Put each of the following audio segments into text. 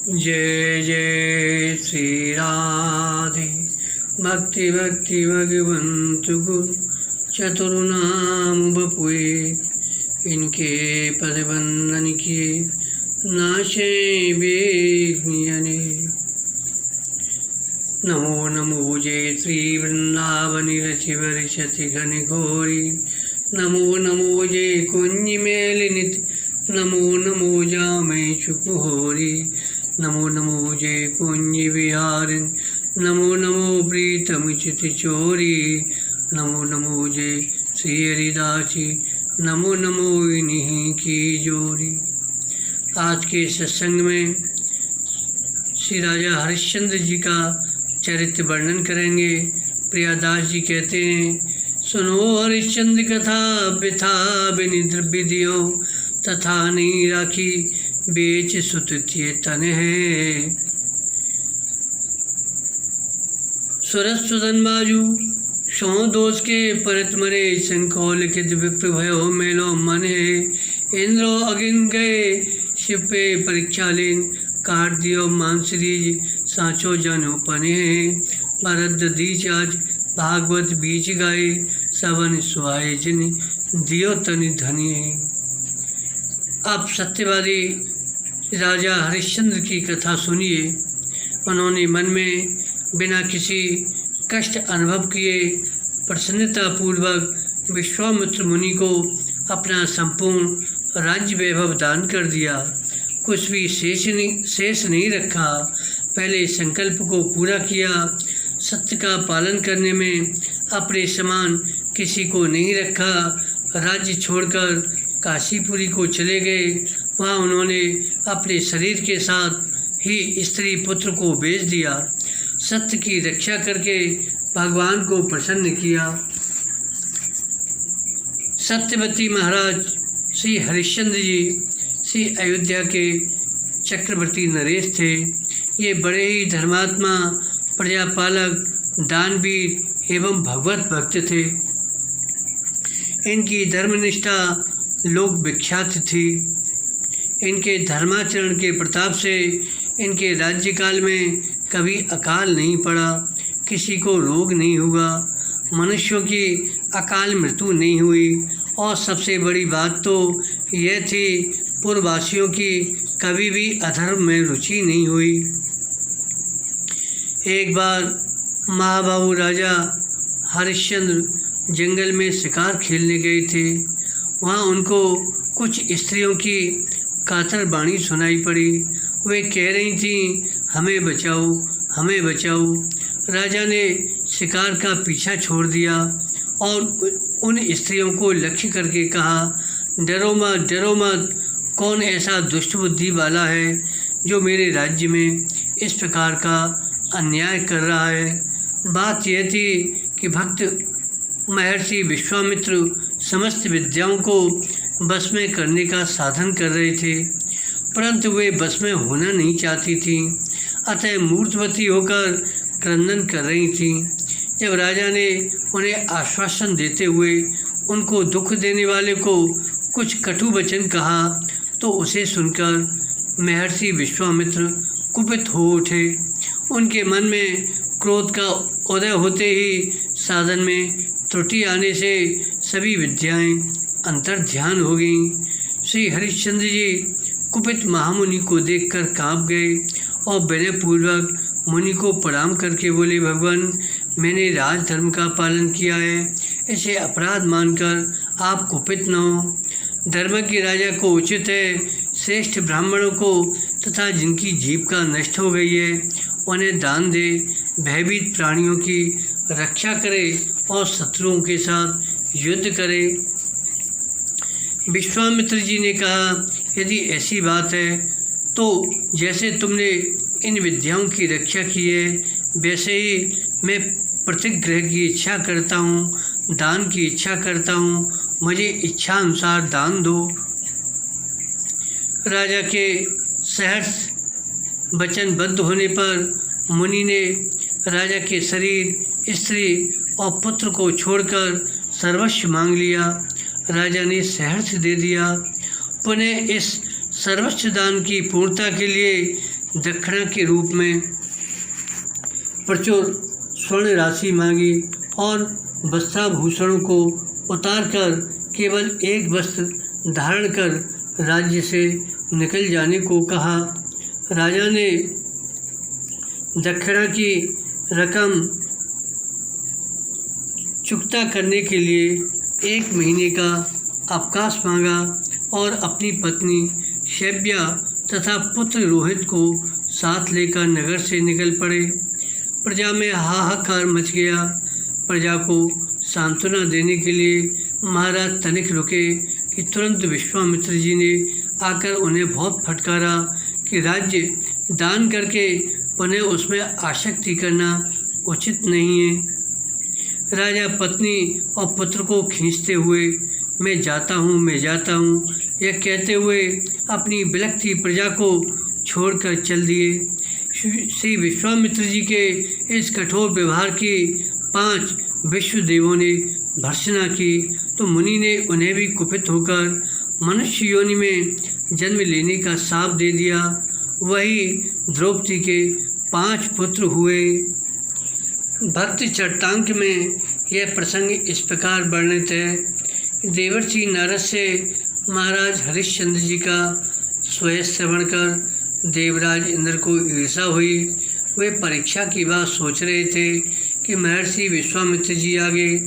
जय जय श्री राधे। भक्ति भक्ति भगवंतु गुरु चतुर्नाम बपुए, इनके पद वंदन किए नाशे बेग्नियने। नमो नमो जय श्री वृंदावनि रचि वर्षति घन घोरी। नमो नमो जय कुंज मेलिनित। नमो नमो जामय चुकुहोरी। नमो नमो जय कुंज विहारिन। नमो नमो प्रीतम चित चोरी। नमो नमो जय श्री हरिदासी। नमो नमो इन्हीं की जोरी। आज के सत्संग में श्री राजा हरिश्चंद्र जी का चरित्र वर्णन करेंगे। प्रियादास जी कहते हैं, सुनो हरिश्चंद्र कथा बिथा बिनि द्रव्य दियो, तथा नहीं राखी बेच सुत चेतन है। सुरत सुदन बाजू सौ दोष के परत मरे, शंखो लिखित विप्र भयो मेलो मन है। इंद्रो अगिन गए शिव पे परीक्षा लेन, काट दियो मानसरीज सांचो जनो पने। भरत दीच आज भागवत बीच गाए, सबन सुहाए जिन दियो तनि धनी। आप सत्यवादी राजा हरिश्चंद्र की कथा सुनिए। उन्होंने मन में बिना किसी कष्ट अनुभव किए प्रसन्नतापूर्वक विश्वामित्र मुनि को अपना संपूर्ण राज्य वैभव दान कर दिया। कुछ भी शेष नहीं रखा। पहले संकल्प को पूरा किया। सत्य का पालन करने में अपने समान किसी को नहीं रखा। राज्य छोड़कर काशीपुरी को चले गए। वहाँ उन्होंने अपने शरीर के साथ ही स्त्री पुत्र को बेच दिया। सत्य की रक्षा करके भगवान को प्रसन्न किया। सत्यवती महाराज श्री हरिश्चंद्र जी श्री अयोध्या के चक्रवर्ती नरेश थे। ये बड़े ही धर्मात्मा, प्रजापालक, दानवीर एवं भगवत भक्त थे। इनकी धर्मनिष्ठा लोक विख्यात थी। इनके धर्माचरण के प्रताप से इनके राज्यकाल में कभी अकाल नहीं पड़ा, किसी को रोग नहीं हुआ, मनुष्यों की अकाल मृत्यु नहीं हुई। और सबसे बड़ी बात तो यह थी, पूर्ववासियों की कभी भी अधर्म में रुचि नहीं हुई। एक बार महाबाहु राजा हरिश्चंद्र जंगल में शिकार खेलने गए थे। वहाँ उनको कुछ स्त्रियों की कातर वाणी सुनाई पड़ी। वे कह रही थीं, हमें बचाओ, हमें बचाओ। राजा ने शिकार का पीछा छोड़ दिया और उन स्त्रियों को लक्ष्य करके कहा, डरो मत, डरो मत। कौन ऐसा दुष्ट बुद्धि वाला है जो मेरे राज्य में इस प्रकार का अन्याय कर रहा है। बात यह थी कि भक्त महर्षि विश्वामित्र समस्त विद्याओं को बस में करने का साधन कर रहे थे, परंतु वे बस में होना नहीं चाहती थीं। अतः मूर्तवती होकर क्रंदन कर रही थीं। जब राजा ने उन्हें आश्वासन देते हुए उनको दुख देने वाले को कुछ कटु वचन कहा, तो उसे सुनकर महर्षि विश्वामित्र कुपित हो उठे। उनके मन में क्रोध का उदय होते ही साधन में त्रुटि आने से सभी विद्याएं अंतर्ध्यान हो गईं। श्री हरिश्चंद्र जी कुपित महामुनि को देखकर कांप गए और विनयपूर्वक मुनि को प्रणाम करके बोले, भगवान, मैंने राजधर्म का पालन किया है, इसे अपराध मानकर आप कुपित न हो। धर्म के राजा को उचित है श्रेष्ठ ब्राह्मणों को तथा जिनकी जीविका नष्ट हो गई है उन्हें दान दे, भयभीत प्राणियों की रक्षा करे और शत्रुओं के साथ युद्ध करे। विश्वामित्र जी ने कहा, यदि ऐसी बात है तो जैसे तुमने इन विद्याओं की रक्षा की है, वैसे ही मैं प्रतिग्रह की इच्छा करता हूँ, दान की इच्छा करता हूँ। मुझे इच्छा अनुसार दान दो। राजा के सहर्ष वचनबद्ध होने पर मुनि ने राजा के शरीर, स्त्री और पुत्र को छोड़कर सर्वस्व मांग लिया। राजा ने सहर्ष दे दिया। पुनः इस सर्वस्व दान की पूर्णता के लिए दक्षिणा के रूप में प्रचुर स्वर्ण राशि मांगी और वस्त्राभूषणों को उतारकर केवल एक वस्त्र धारण कर राज्य से निकल जाने को कहा। राजा ने दक्षिणा की रकम चुकता करने के लिए 1 महीने का अवकाश मांगा और अपनी पत्नी शैब्या तथा पुत्र रोहित को साथ लेकर नगर से निकल पड़े। प्रजा में हाहाकार मच गया। प्रजा को सांत्वना देने के लिए महाराज तनिक रुके कि तुरंत विश्वामित्र जी ने आकर उन्हें बहुत फटकारा कि राज्य दान करके पुनः उसमें आसक्ति करना उचित नहीं है। राजा पत्नी और पुत्र को खींचते हुए मैं जाता हूँ यह कहते हुए अपनी बिलखती प्रजा को छोड़कर चल दिए। श्री विश्वामित्र जी के इस कठोर व्यवहार की 5 विश्वदेवों ने भर्त्सना की तो मुनि ने उन्हें भी कुपित होकर मनुष्य योनि में जन्म लेने का शाप दे दिया। वही द्रौपदी के 5 पुत्र हुए। भक्त चट्टांक में यह प्रसंग इस प्रकार वर्णित है। देवर्षि नारद से महाराज हरिश्चंद्र जी का स्वयं श्रवण कर देवराज इंद्र को ईर्षा हुई। वे परीक्षा की बात सोच रहे थे कि महर्षि विश्वामित्र जी आ गए।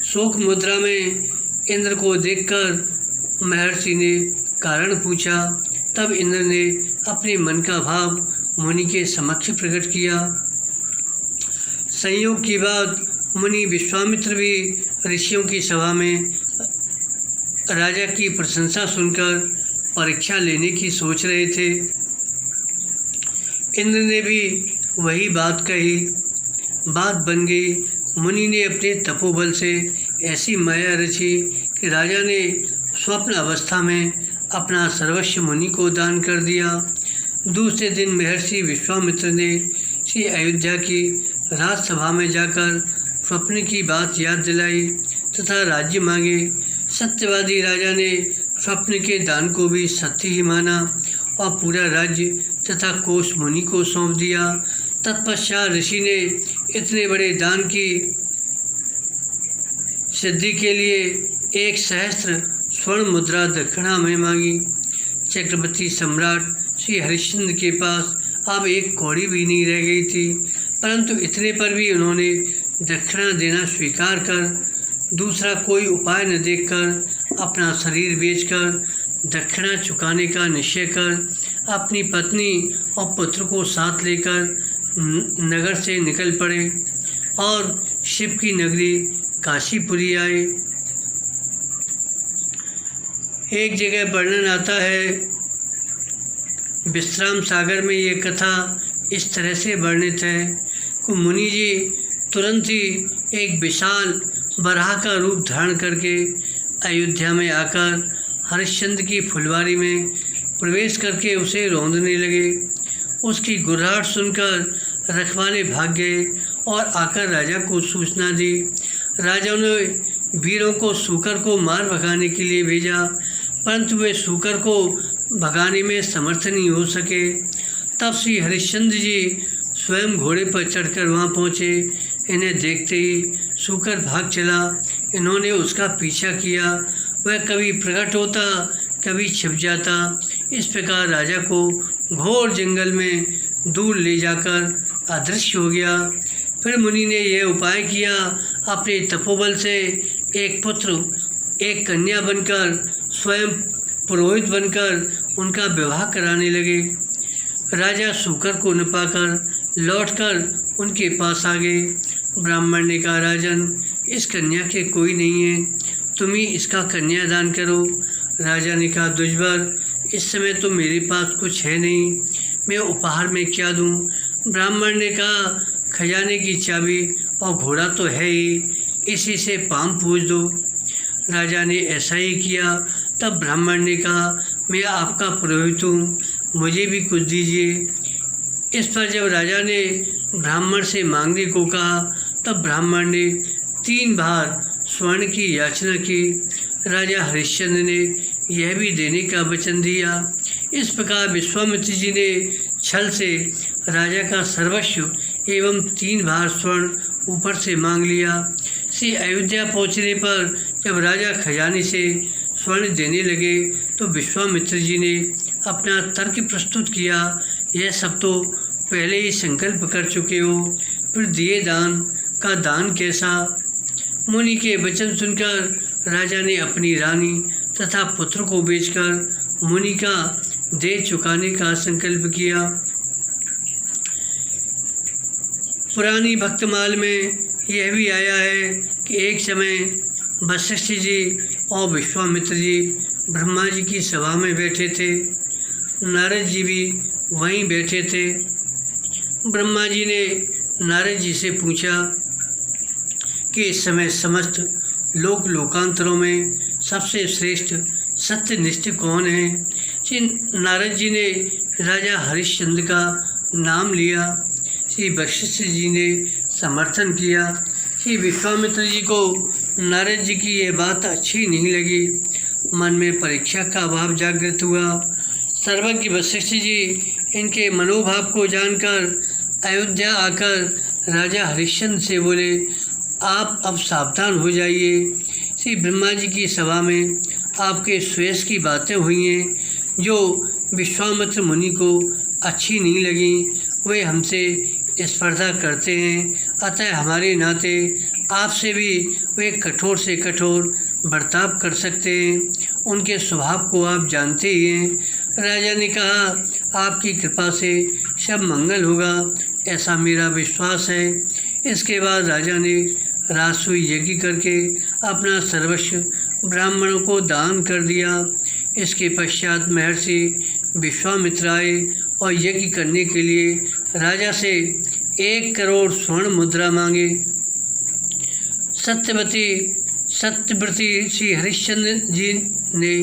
शोक मुद्रा में इंद्र को देखकर महर्षि ने कारण पूछा। तब इंद्र ने अपने मन का भाव मुनि के समक्ष प्रकट किया। संयोग की बात मुनि विश्वामित्र भी ऋषियों की सभा में राजा की प्रशंसा सुनकर परीक्षा लेने की सोच रहे थे। इंद्र ने भी वही बात कही। बात बन गई। मुनि ने अपने तपोबल से ऐसी माया रची कि राजा ने स्वप्न अवस्था में अपना सर्वस्व मुनि को दान कर दिया। दूसरे दिन महर्षि विश्वामित्र ने श्री अयोध्या की राजसभा में जाकर स्वप्न की बात याद दिलाई तथा राज्य मांगे। सत्यवादी राजा ने स्वप्न के दान को भी सत्य ही माना और पूरा राज्य तथा कोष मुनि को सौंप दिया। तत्पश्चात ऋषि ने इतने बड़े दान की सिद्धि के लिए 1 सहस्त्र स्वर्ण मुद्रा दक्षिणा में मांगी। चक्रवर्ती सम्राट श्री हरिश्चंद्र के पास अब 1 कौड़ी भी नहीं रह गई थी, परंतु इतने पर भी उन्होंने दक्षिणा देना स्वीकार कर दूसरा कोई उपाय न देखकर अपना शरीर बेचकर दक्षिणा चुकाने का निश्चय कर अपनी पत्नी और पुत्र को साथ लेकर नगर से निकल पड़े और शिव की नगरी काशीपुरी आए। एक जगह वर्णन आता है, विश्राम सागर में ये कथा इस तरह से वर्णित है कि मुनि जी तुरंत ही एक विशाल बराह का रूप धारण करके अयोध्या में आकर हरिश्चंद्र की फुलवारी में प्रवेश करके उसे रौंदने लगे। उसकी गुर्राहट सुनकर रखवाले भाग गए और आकर राजा को सूचना दी। राजा ने वीरों को सूकर को मार भगाने के लिए भेजा, परंतु वे सूकर को भगाने में समर्थ नहीं हो सके। तब श्री हरिश्चंद्र जी स्वयं घोड़े पर चढ़कर वहां पहुंचे। इन्हें देखते ही सूकर भाग चला। इन्होंने उसका पीछा किया। वह कभी प्रकट होता, कभी छिप जाता। इस प्रकार राजा को घोर जंगल में दूर ले जाकर अदृश्य हो गया। फिर मुनि ने यह उपाय किया, अपने तपोबल से एक पुत्र एक कन्या बनकर स्वयं पुरोहित बनकर उनका विवाह कराने लगे। राजा सूकर को न पाकर लौटकर उनके पास आ गए। ब्राह्मण ने कहा, राजन, इस कन्या के कोई नहीं है, तुम ही इसका कन्यादान करो। राजा ने कहा, दुष्वर, इस समय तो मेरे पास कुछ है नहीं, मैं उपहार में क्या दूं? ब्राह्मण ने कहा, खजाने की चाबी और घोड़ा तो है ही, इसी से पाँव पूज दो। राजा ने ऐसा ही किया। तब ब्राह्मण ने कहा, मैं आपका पुरोहित हूँ, मुझे भी कुछ दीजिए। इस पर जब राजा ने ब्राह्मण से मांगने को कहा, तब ब्राह्मण ने 3 बार स्वर्ण की याचना की। राजा हरिश्चंद्र ने यह भी देने का वचन दिया। इस प्रकार विश्वामित्र जी ने छल से राजा का सर्वस्व एवं 3 भार स्वर्ण ऊपर से मांग लिया। श्री अयोध्या पहुँचने पर जब राजा खजाने से स्वर्ण देने लगे तो विश्वामित्र जी ने अपना तर्क प्रस्तुत किया। यह सब तो पहले ही संकल्प कर चुके हो, फिर दिए दान का दान कैसा। मुनि के वचन सुनकर राजा ने अपनी रानी तथा पुत्र को बेचकर मुनि का देह चुकाने का संकल्प किया। पुरानी भक्तमाल में यह भी आया है कि एक समय वशिष्ठ जी और विश्वामित्र जी ब्रह्मा जी की सभा में बैठे थे। नारद जी भी वहीं बैठे थे। ब्रह्मा जी ने नारद जी से पूछा कि इस समय समस्त लोकांतरों में सबसे श्रेष्ठ सत्यनिष्ठ कौन है। श्री नारद जी ने राजा हरिश्चंद्र का नाम लिया। श्री वशिष्ठ जी ने समर्थन किया। श्री विश्वामित्र जी को नारद जी की यह बात अच्छी नहीं लगी। मन में परीक्षा का भाव जागृत हुआ। सर्वज्ञ वशिष्ठ जी इनके मनोभाव को जानकर अयोध्या आकर राजा हरिश्चंद्र से बोले, आप अब सावधान हो जाइए। श्री ब्रह्मा जी की सभा में आपके श्वेष की बातें हुई हैं जो विश्वामित्र मुनि को अच्छी नहीं लगी। वे हमसे स्पर्धा करते हैं, अतः हमारे नाते आपसे भी वे कठोर से कठोर बर्ताव कर सकते हैं। उनके स्वभाव को आप जानते ही हैं। राजा ने कहा, आपकी कृपा से सब मंगल होगा, ऐसा मेरा विश्वास है। इसके बाद राजा ने राजसूय यज्ञ करके अपना सर्वस्व ब्राह्मणों को दान कर दिया। इसके पश्चात महर्षि विश्वामित्र आए और यज्ञ करने के लिए राजा से 1 करोड़ स्वर्ण मुद्रा मांगे। सत्यव्रती श्री हरिश्चंद्र जी ने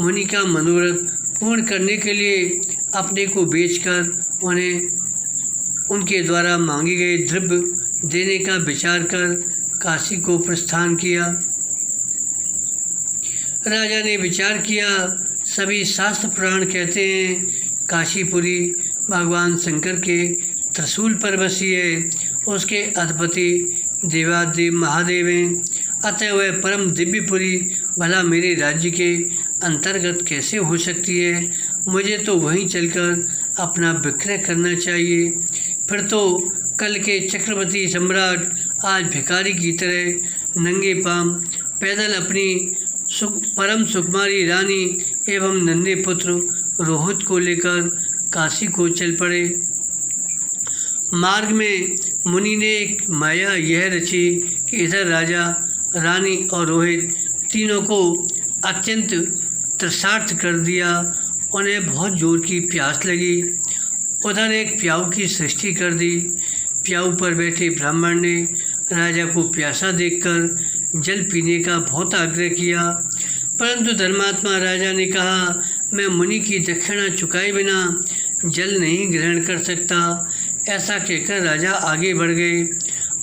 मुनि का मनोरथ पूर्ण करने के लिए अपने को बेचकर उन्हें उनके द्वारा मांगे गए द्रव्य देने का विचार कर काशी को प्रस्थान किया। राजा ने विचार किया, सभी शास्त्र पुराण कहते हैं काशीपुरी भगवान शंकर के त्रिशूल पर बसी है, उसके अधिपति देवादेव महादेव हैं, अतः वह परम दिव्यपुरी भला मेरे राज्य के अंतर्गत कैसे हो सकती है। मुझे तो वहीं चलकर अपना विक्रय करना चाहिए। फिर तो कल के चक्रवर्ती सम्राट आज भिखारी की तरह नंगे पांव पैदल अपनी परम सुकुमारी रानी एवं नन्हे पुत्र रोहित को लेकर काशी को चल पड़े। मार्ग में मुनि ने एक माया यह रची कि इधर राजा, रानी और रोहित तीनों को अत्यंत तृषार्त कर दिया। उन्हें बहुत जोर की प्यास लगी। उधर एक प्याऊ की सृष्टि कर दी। प्याऊ पर बैठे ब्राह्मण ने राजा को प्यासा देखकर जल पीने का बहुत आग्रह किया, परंतु धर्मात्मा राजा ने कहा, मैं मुनि की दक्षिणा चुकाए बिना जल नहीं ग्रहण कर सकता। ऐसा कहकर राजा आगे बढ़ गए।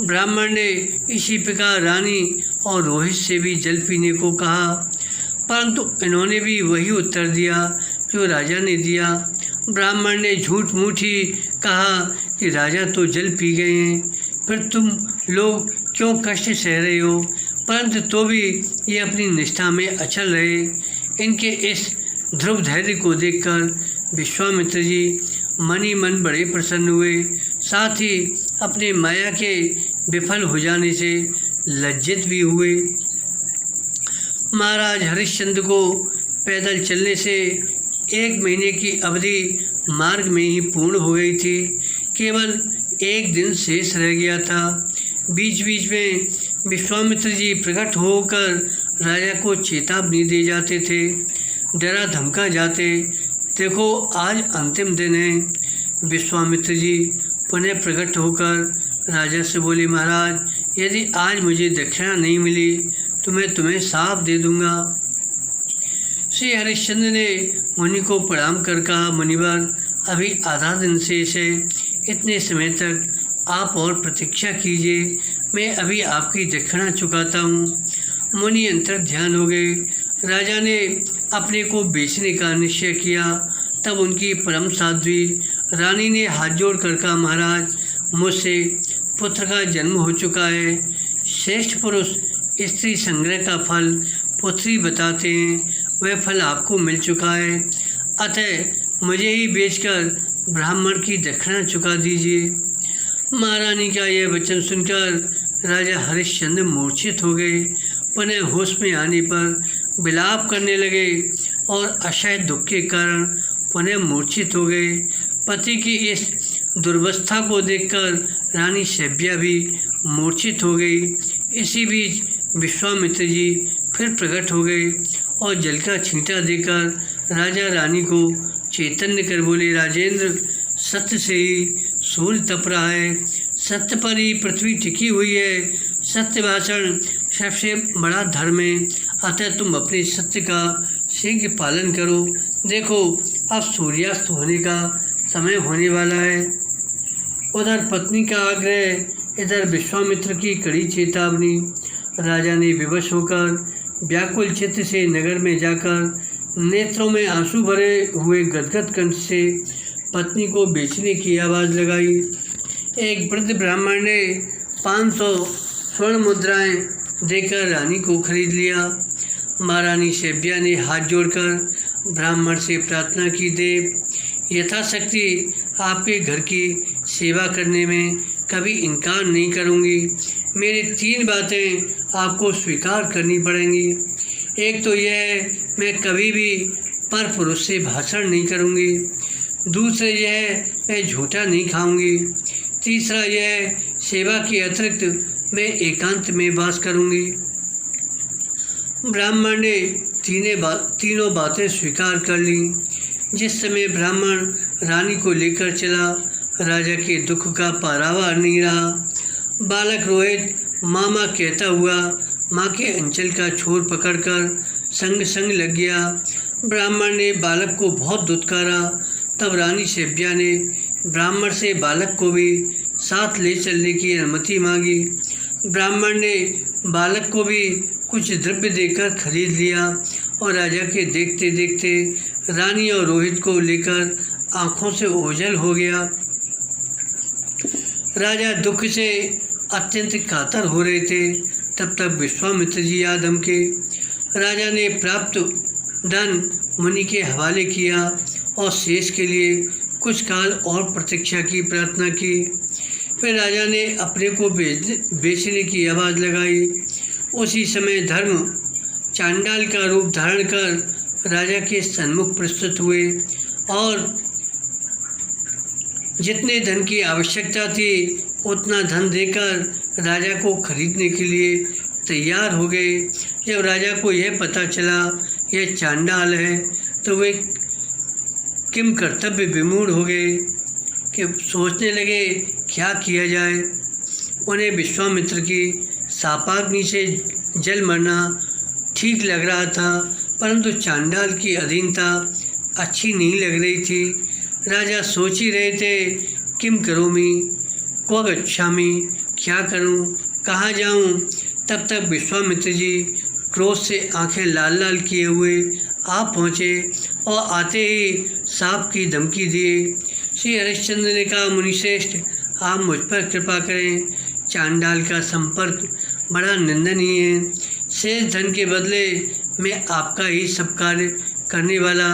ब्राह्मण ने इसी प्रकार रानी और रोहित से भी जल पीने को कहा, परंतु इन्होंने भी वही उत्तर दिया जो राजा ने दिया। ब्राह्मण ने झूठ मूठ ही कहा कि राजा तो जल पी गए हैं, फिर तुम लोग क्यों कष्ट सह रहे हो। परंतु तो भी ये अपनी निष्ठा में अचल रहे। इनके इस ध्रुव धैर्य को देखकर विश्वामित्र जी मन ही मन बड़े प्रसन्न हुए, साथ ही अपने माया के विफल हो जाने से लज्जित भी हुए। महाराज हरिश्चंद्र को पैदल चलने से 1 महीने की अवधि मार्ग में ही पूर्ण हो गई थी। केवल 1 दिन शेष रह गया था। बीच बीच में विश्वामित्र जी प्रकट होकर राजा को चेतावनी दे जाते थे, डरा धमका जाते, देखो आज अंतिम दिन है। विश्वामित्र जी पुनः प्रकट होकर राजा से बोले, महाराज यदि आज मुझे दक्षिणा नहीं मिली तो मैं तुम्हें साफ दे दूंगा। श्री हरिश्चंद्र ने मुनि को प्रणाम कर कहा, मुनिवर अभी आधा दिन शेष है, इतने समय तक आप और प्रतीक्षा कीजिए, मैं अभी आपकी दक्षिणा चुकाता हूँ। मुनि अंतर ध्यान हो गए। राजा ने अपने को बेचने का निश्चय किया। तब उनकी परम साध्वी रानी ने हाथ जोड़कर कहा, महाराज, मुझसे पुत्र का जन्म हो चुका है। श्रेष्ठ पुरुष स्त्री संग्रह का फल पुत्री बताते हैं, वह फल आपको मिल चुका है, अतः मुझे ही बेचकर ब्राह्मण की दक्षिणा चुका दीजिए। महारानी का यह वचन सुनकर राजा हरिश्चंद्र मूर्छित हो गए। पुनः होश में आने पर विलाप करने लगे और असह्य दुख के कारण पुनः मूर्छित हो गए। पति की इस दुर्वस्था को देखकर रानी शैब्या भी मूर्छित हो गई। इसी बीच विश्वामित्र जी फिर प्रकट हो गए और जल का छींटा देकर राजा रानी को चैतन्य कर बोले, राजेंद्र, सत्य से ही सूर्य तप रहा है, सत्य पर ही पृथ्वी टिकी हुई है, सत्य भाषण सबसे बड़ा धर्म है, अतः तुम अपने सत्य का शीघ्र पालन करो। देखो, अब सूर्यास्त होने का समय होने वाला है। उधर पत्नी का आग्रह, इधर विश्वामित्र की कड़ी चेतावनी। राजा ने विवश होकर व्याकुल चित्त से नगर में जाकर नेत्रों में आंसू भरे हुए गदगद कंठ से पत्नी को बेचने की आवाज़ लगाई। एक वृद्ध ब्राह्मण ने 500 स्वर्ण मुद्राएं देकर रानी को खरीद लिया। महारानी शैब्या ने हाथ जोड़कर ब्राह्मण से प्रार्थना की, देव, यथाशक्ति आपके घर की सेवा करने में कभी इनकार नहीं करूँगी। मेरी 3 बातें आपको स्वीकार करनी पड़ेंगी। एक तो यह है, मैं कभी भी पर पुरुष से भाषण नहीं करूँगी। दूसरा यह है, मैं झूठा नहीं खाऊंगी। तीसरा यह है, सेवा के अतिरिक्त मैं एकांत में वास करूँगी। ब्राह्मण ने तीनों बातें स्वीकार कर लीं। जिस समय ब्राह्मण रानी को लेकर चला, राजा के दुख का पारावार नहीं रहा। बालक रोहित मामा कहता हुआ माँ के अंचल का छोर पकड़कर संग संग लग गया। ब्राह्मण ने बालक को बहुत दुत्कारा। तब रानी शैब्या ने ब्राह्मण से बालक को भी साथ ले चलने की अनुमति मांगी। ब्राह्मण ने बालक को भी कुछ द्रव्य देकर खरीद लिया और राजा के देखते देखते रानी और रोहित को लेकर आंखों से ओझल हो गया। राजा दुख से अत्यंत कातर हो रहे थे। तब तक विश्वामित्र जी आदम के राजा ने प्राप्त धन मुनि के हवाले किया और शेष के लिए कुछ काल और प्रतीक्षा की प्रार्थना की। फिर राजा ने अपने को बेचने की आवाज़ लगाई। उसी समय धर्म चांडाल का रूप धारण कर राजा के सन्मुख प्रस्तुत हुए और जितने धन की आवश्यकता थी उतना धन देकर राजा को खरीदने के लिए तैयार हो गए। जब राजा को यह पता चला यह चांडाल है तो वे किम कर्तव्य विमूढ़ हो गए कि सोचने लगे क्या किया जाए। उन्हें विश्वामित्र की शापाग्नि से जल मरना ठीक लग रहा था, परंतु चांडाल की अधीनता अच्छी नहीं लग रही थी। राजा सोच ही रहे थे, किम करोमि, क्व गच्छामि, क्या करूं, कहाँ जाऊं। तब तक विश्वामित्र जी क्रोध से आंखें लाल लाल किए हुए आ पहुँचे और आते ही सांप की धमकी दिए। श्री हरिश्चंद्र ने कहा, मुनिश्रेष्ठ, आप मुझ पर कृपा करें। चांडाल का संपर्क बड़ा निंदनीय है। शेष धन के बदले मैं आपका ही सब कार्य करने वाला,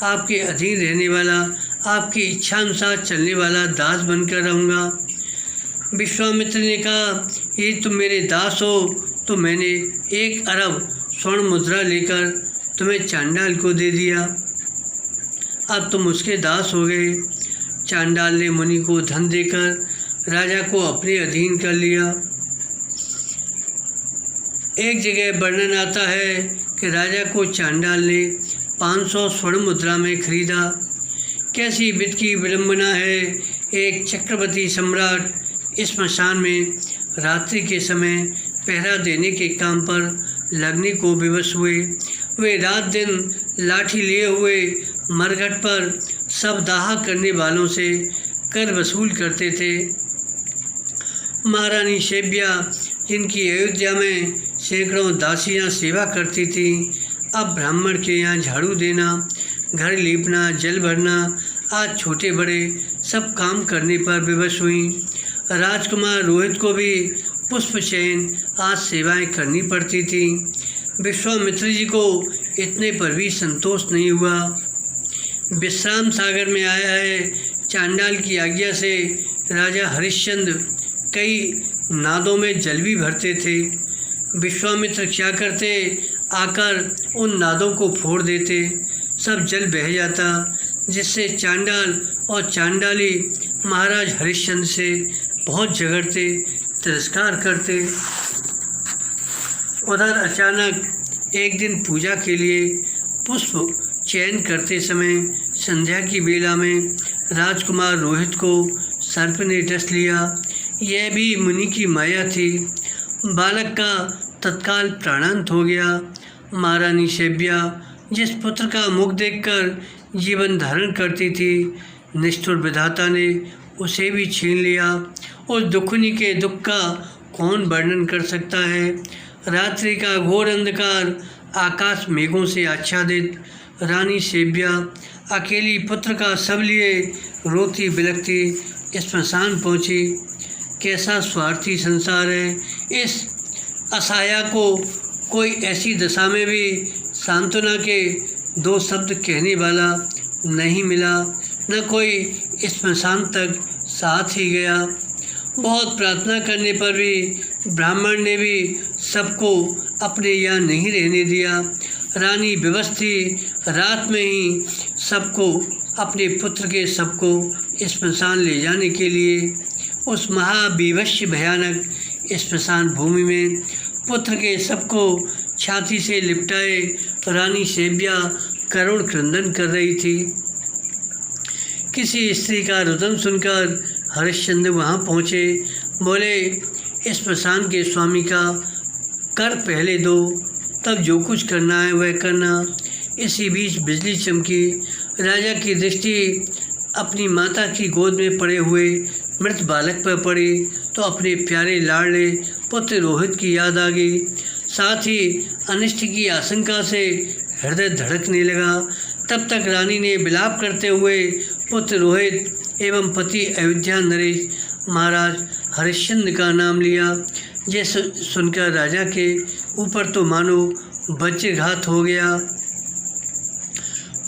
आपके अधीन रहने वाला, आपकी इच्छा अनुसार चलने वाला दास बनकर रहूँगा। विश्वामित्र ने कहा, ये तुम मेरे दास हो तो मैंने 1 अरब स्वर्ण मुद्रा लेकर तुम्हें चांडाल को दे दिया, अब तुम उसके दास हो गए। चांडाल ने मुनि को धन देकर राजा को अपने अधीन कर लिया। एक जगह वर्णन आता है कि राजा को चांडाल ने 500 स्वर्ण मुद्रा में खरीदा। कैसी वित्त की विडंबना है। एक चक्रवर्ती सम्राट इस स्मशान में रात्रि के समय पहरा देने के काम पर लगने को विवश हुए। वे रात दिन लाठी लिए हुए मरघट पर सब दाह करने वालों से कर वसूल करते थे। महारानी शैब्या, जिनकी अयोध्या में सैकड़ों दासियां सेवा करती थीं, अब ब्राह्मण के यहाँ झाड़ू देना, घर लीपना, जल भरना आज छोटे बड़े सब काम करने पर विवश हुई। राजकुमार रोहित को भी पुष्प चयन आज सेवाएं करनी पड़ती थी। विश्वामित्र जी को इतने पर भी संतोष नहीं हुआ। विश्राम सागर में आया है चांडाल की आज्ञा से राजा हरिश्चंद्र कई नादों में जल भी भरते थे। विश्वामित्र क्या करते, आकर उन नादों को फोड़ देते, सब जल बह जाता, जिससे चांडाल और चांडाली महाराज हरिश्चंद्र से बहुत झगड़ते, तिरस्कार करते। उधर अचानक एक दिन पूजा के लिए पुष्प चयन करते समय संध्या की बेला में राजकुमार रोहित को सर्प ने डस लिया। यह भी मुनि की माया थी। बालक का तत्काल प्राणांत हो गया। महारानी शैब्या जिस पुत्र का मुख देखकर जीवन धारण करती थी, निष्ठुर विधाता ने उसे भी छीन लिया। उस दुखनी के दुख का कौन वर्णन कर सकता है। रात्रि का घोर अंधकार, आकाश मेघों से आच्छादित, रानी शैब्या अकेली पुत्र का शव लिए रोती बिलखती स्मशान पहुंची। कैसा स्वार्थी संसार है। इस असहाया को कोई ऐसी दशा में भी सांत्वना के दो शब्द कहने वाला नहीं मिला, न कोई स्मशान तक साथ ही गया। बहुत प्रार्थना करने पर भी ब्राह्मण ने भी सबको अपने यहाँ नहीं रहने दिया। रानी विवश थी। रात में ही सबको अपने पुत्र के शव को स्मशान ले जाने के लिए उस महाविवश्य भयानक स्मशान भूमि में पुत्र के शव को छाती से लिपटाए रानी शैब्या करुण क्रंदन कर रही थी। किसी स्त्री का रुदन सुनकर हरिश्चंद्र वहाँ पहुँचे। बोले, स्मशान के स्वामी का कर पहले दो, तब जो कुछ करना है वह करना। इसी बीच बिजली चमकी। राजा की दृष्टि अपनी माता की गोद में पड़े हुए मृत बालक पर पड़ी तो अपने प्यारे लाडले पुत्र रोहित की याद आ गई। साथ ही अनिष्ट की आशंका से हृदय धड़कने लगा। तब तक रानी ने विलाप करते हुए पुत्र रोहित एवं पति अयोध्या नरेश महाराज हरिश्चंद्र का नाम लिया। यह सुनकर राजा के ऊपर तो मानो वज्रघात हो गया।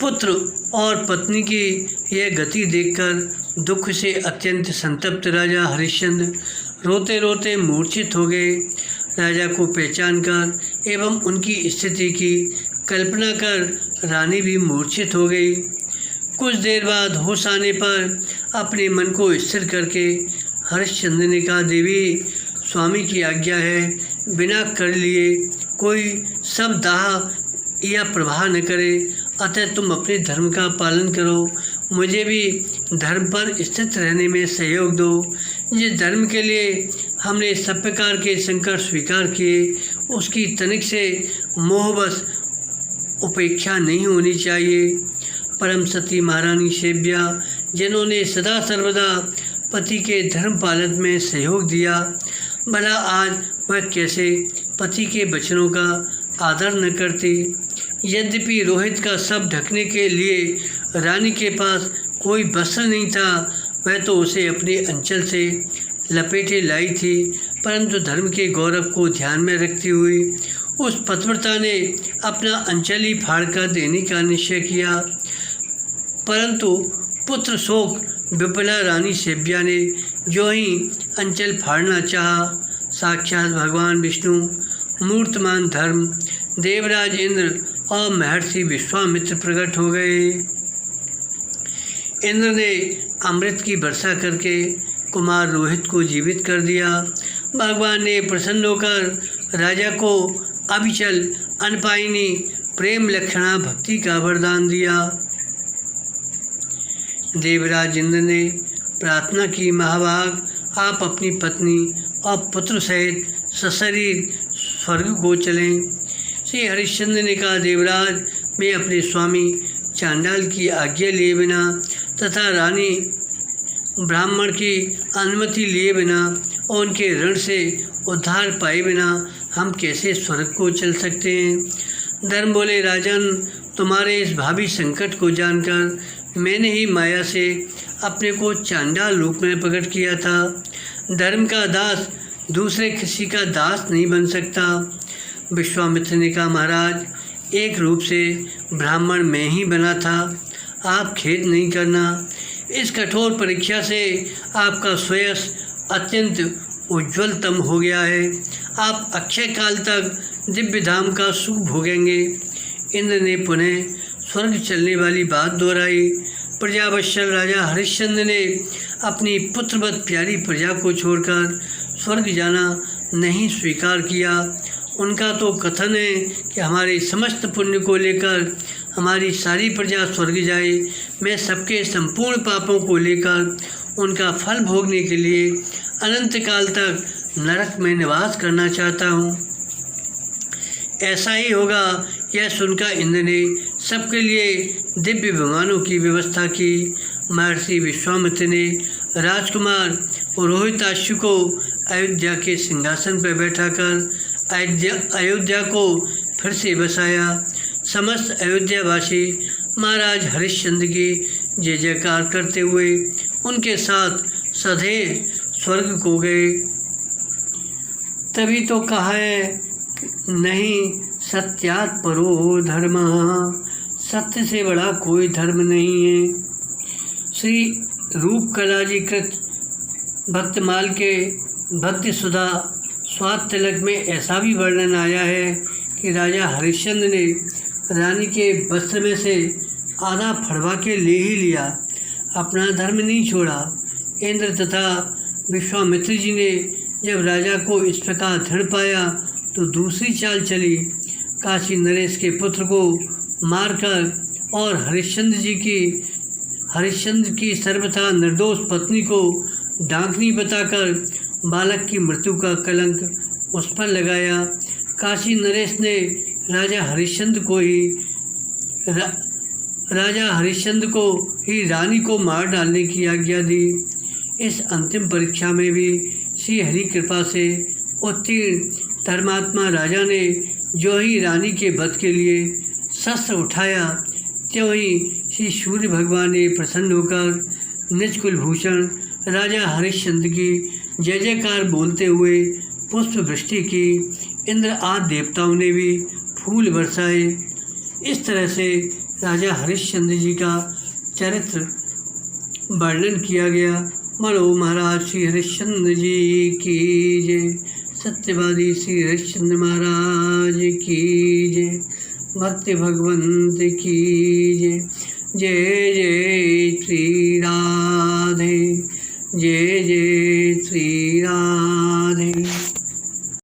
पुत्र और पत्नी की यह गति देखकर दुख से अत्यंत संतप्त राजा हरिश्चंद्र रोते रोते मूर्छित हो गए। राजा को पहचान कर एवं उनकी स्थिति की कल्पना कर रानी भी मूर्छित हो गई। कुछ देर बाद होश आने पर अपने मन को स्थिर करके हरिश्चंद्र ने कहा, देवी, स्वामी की आज्ञा है, बिना कर लिए कोई सब दाह या प्रवाह न करे, अतः तुम अपने धर्म का पालन करो, मुझे भी धर्म पर स्थित रहने में सहयोग दो। जिस धर्म के लिए हमने सब प्रकार के संकट स्वीकार किए, उसकी तनिक से मोहवश उपेक्षा नहीं होनी चाहिए। परम सती महारानी शैब्या, जिन्होंने सदा सर्वदा पति के धर्म पालन में सहयोग दिया, भला आज वह कैसे पति के वचनों का आदर न करती। यद्यपि रोहित का शव ढकने के लिए रानी के पास कोई वस्त्र नहीं था, वह तो उसे अपने अंचल से लपेटे लाई थी, परंतु धर्म के गौरव को ध्यान में रखती हुई उस पतिव्रता ने अपना अंचल ही फाड़ कर देने का निश्चय किया। परंतु पुत्र शोक विपुला रानी शैब्या ने जो ही अंचल फाड़ना चाहा, साक्षात भगवान विष्णु, मूर्तमान धर्म, देवराज इंद्र और महर्षि विश्वामित्र प्रकट हो गए। इंद्र ने अमृत की वर्षा करके कुमार रोहित को जीवित कर दिया। भगवान ने प्रसन्न होकर राजा को अविचल अनपायनी प्रेम लक्षणा भक्ति का वरदान दिया। देवराज इंद्र ने प्रार्थना की, महाभाग, आप अपनी पत्नी और पुत्र सहित सशरीर स्वर्ग को चलें। श्री हरिश्चंद्र ने कहा, देवराज, मैं अपने स्वामी चांडाल की आज्ञा लिए बिना तथा रानी ब्राह्मण की अनुमति लिए बिना और उनके ऋण से उद्धार पाए बिना हम कैसे स्वर्ग को चल सकते हैं। धर्म बोले, राजन, तुम्हारे इस भावी संकट को जानकर मैंने ही माया से अपने को चांडाल रूप में प्रकट किया था। धर्म का दास दूसरे किसी का दास नहीं बन सकता। विश्वामित्र ने कहा, महाराज, एक रूप से ब्राह्मण मैं ही बना था, आप खेद नहीं करना। इस कठोर परीक्षा से आपका श्रेयस अत्यंत उज्ज्वलतम हो गया है। आप अक्षय काल तक दिव्य धाम का सुख भोगेंगे। इंद्र ने पुनः स्वर्ग चलने वाली बात दोहराई। प्रजावत्सल राजा हरिश्चंद्र ने अपनी पुत्रवत प्यारी प्रजा को छोड़कर स्वर्ग जाना नहीं स्वीकार किया। उनका तो कथन है कि हमारे समस्त पुण्य को लेकर हमारी सारी प्रजा स्वर्ग जाए, मैं सबके संपूर्ण पापों को लेकर उनका फल भोगने के लिए अनंत काल तक नरक में निवास करना चाहता हूँ। ऐसा ही होगा, यह सुनकर इंद्र ने सबके लिए दिव्य विमानों की व्यवस्था की। महर्षि विश्वामित्र ने राजकुमार रोहिताश्व को अयोध्या के सिंहासन पर बैठाकर अयोध्या को फिर से बसाया। समस्त अयोध्यावासी महाराज हरिश्चंद्र की जय जयकार करते हुए उनके साथ सदैव स्वर्ग को गए। तभी तो कहा है, नहीं सत्यात् परो धर्मः, सत्य से बड़ा कोई धर्म नहीं है। श्री रूपकला जी कृत भक्तमाल के भक्ति सुधा स्वाद तिलक में ऐसा भी वर्णन आया है कि राजा हरिश्चंद्र ने रानी के वस्त्र में से आधा फड़वा के ले ही लिया, अपना धर्म नहीं छोड़ा। इंद्र तथा विश्वामित्र जी ने जब राजा को इस प्रकार दृढ़ पाया तो दूसरी चाल चली। काशी नरेश के पुत्र को मारकर और हरिश्चंद्र की सर्वथा निर्दोष पत्नी को डांकनी बताकर बालक की मृत्यु का कलंक उस पर लगाया। काशी नरेश ने राजा हरिश्चंद्र को ही रानी को मार डालने की आज्ञा दी। इस अंतिम परीक्षा में भी श्री हरि कृपा से उत्तीर्ण धर्मात्मा राजा ने जो ही रानी के वध के लिए शस्त्र उठाया, त्यों ही श्री सूर्य भगवान ने प्रसन्न होकर निज कुलभूषण राजा हरिश्चंद्र की जय जयकार बोलते हुए पुष्प वृष्टि की। इंद्र आदि देवताओं ने भी फूल बरसाए। इस तरह से राजा हरिश्चंद्र जी का चरित्र वर्णन किया गया। बोलो महाराज श्री हरिश्चंद्र जी की जय। सत्यवादी श्री हरिश्चंद्र महाराज की जय। भक्ति भगवंत की जय। जय जय श्री राधे, जय जय श्री राधे।